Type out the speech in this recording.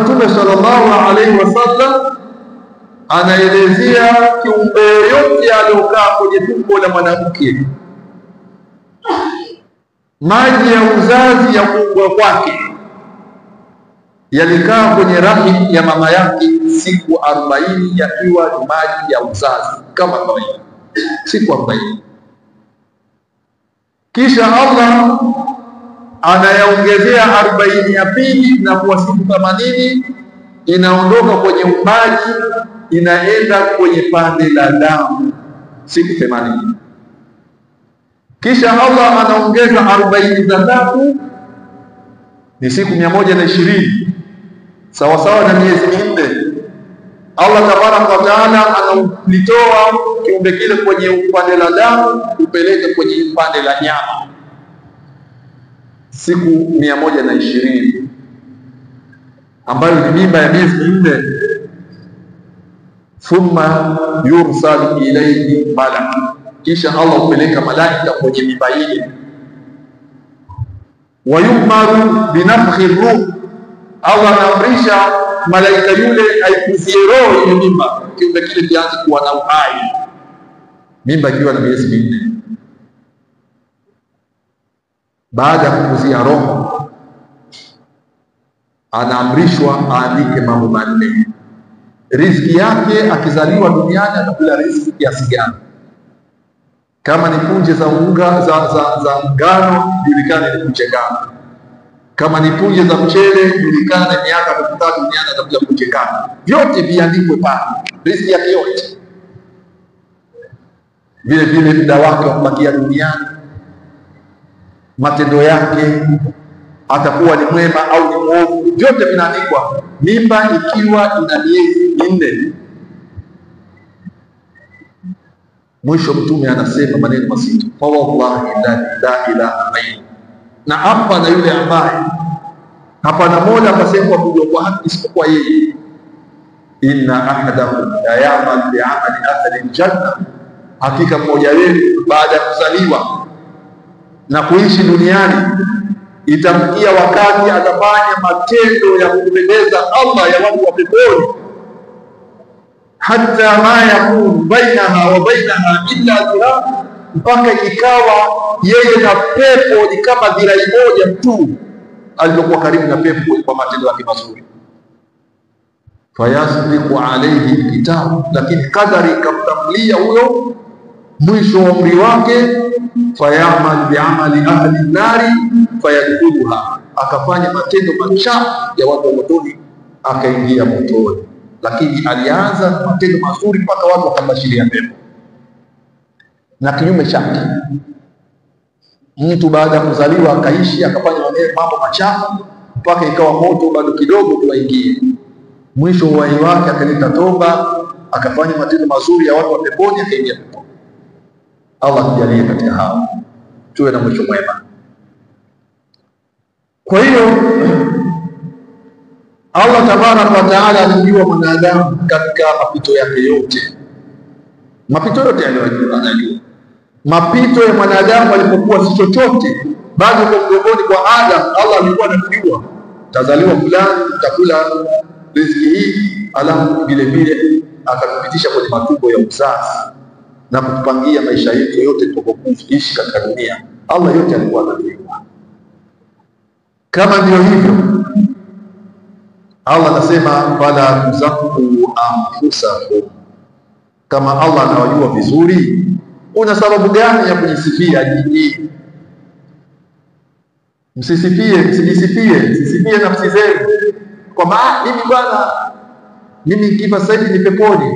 Mtume sallallahu alaihi wasallam anaelezea kiumbe yote aliyokaa kwenye tumbo la mwanamke, maji ya uzazi ya kuumbwa kwake yalikaa kwenye rahim ya mama yake siku 40, yakiwa ni maji ya uzazi kama kawaida, siku 40. Kisha Allah anayaongezea 40 ya pili, na kwa siku 80 inaondoka kwenye umaji inaenda kwenye pande la damu, siku 80. Kisha Allah anaongeza 40 za tatu, ni siku 120, sawa sawa na miezi 4. Allah tabaraka wa taala analitoa kiumbe kile kwenye upande la damu kupeleka kwenye upande la nyama, siku 120, ambayo ni mimba ya miezi 4. Thumma yursal ilayhi malak, kisha Allah hupeleka malaika kwenye mimba ile. Wa yumaru binafkhi ruh, Allah anaamrisha malaika yule aipuzie roho ile mimba, kiumbe kile kianze kuwa na uhai, mimba ikiwa na miezi 4. Baada ya kupuzia roho, anaamrishwa aandike mambo manne. Riziki yake akizaliwa duniani atakula riziki kiasi gani? Kama ni punje za unga za ngano, julikane ni punje gani. Kama ni punje za mchele, julikane miaka 3 duniani atakula punje gani. Vyote viandikwe pale, riziki yake yote. Vile vile muda wake wa kubakia duniani, matendo yake, atakuwa ni mwema au ni mwovu, vyote vinaandikwa. Mimba ikiwa ina miezi 4. Mwisho Mtume anasema maneno mazito, fa wallahi la ilaha illa, na hapa na yule ambaye hapana mola akasema kuja kwa haki isipokuwa yeye, inna ahadakum la ya'mal bi'amali ahli aljanna, hakika mmoja wenu baada ya kuzaliwa na kuishi duniani itamkia wakati atafanya matendo ya kupendeza Allah ya watu wa peponi, hata ma yakun bainaha wa bainaha illa dhira, mpaka ikawa yeye na pepo ni kama dhirai moja tu alipokuwa karibu na pepo kwa matendo yake mazuri. Fayasbiqu alayhi alkitab, lakini kadari ikamtamlia huyo mwisho wa umri wake, fayamal bi'amali ahli an-nari fayadkhuluha, akafanya matendo machafu ya watu wa motoni akaingia motoni. Lakini alianza na matendo mazuri mpaka watu wakabashiria pepo. Na kinyume chake, mtu baada ya kuzaliwa akaishi akafanya mambo machafu mpaka ikawa moto bado kidogo tuwaingie, mwisho wa uhai wake akaleta toba, akafanya matendo mazuri ya watu wa peponi, akaingia peponi. Allah tujalie katika hao, tuwe na mwisho mwema. Kwa hiyo Allah tabaraka wa taala alijua mwanadamu katika mapito yake yote, mapito yote aliyojua. Mapito ya mwanadamu alipokuwa si chochote, bado kwa mgongoni kwa Adam, Allah alikuwa anajua tazaliwa fulani, utakula riziki hii, alafu vile vile akatupitisha kwenye matumbo ya uzazi na kutupangia maisha yetu yote tukokuishi katika dunia. Allah yote alikuwa anajua. Kama ndio hivyo, Allah anasema fala tuzakku anfusakum, kama Allah anawajua vizuri, una sababu gani ya kujisifia nyinyi? Msisifie nafsi zenu kwamba mimi bwana, mimi nikifa sasa hivi ni peponi,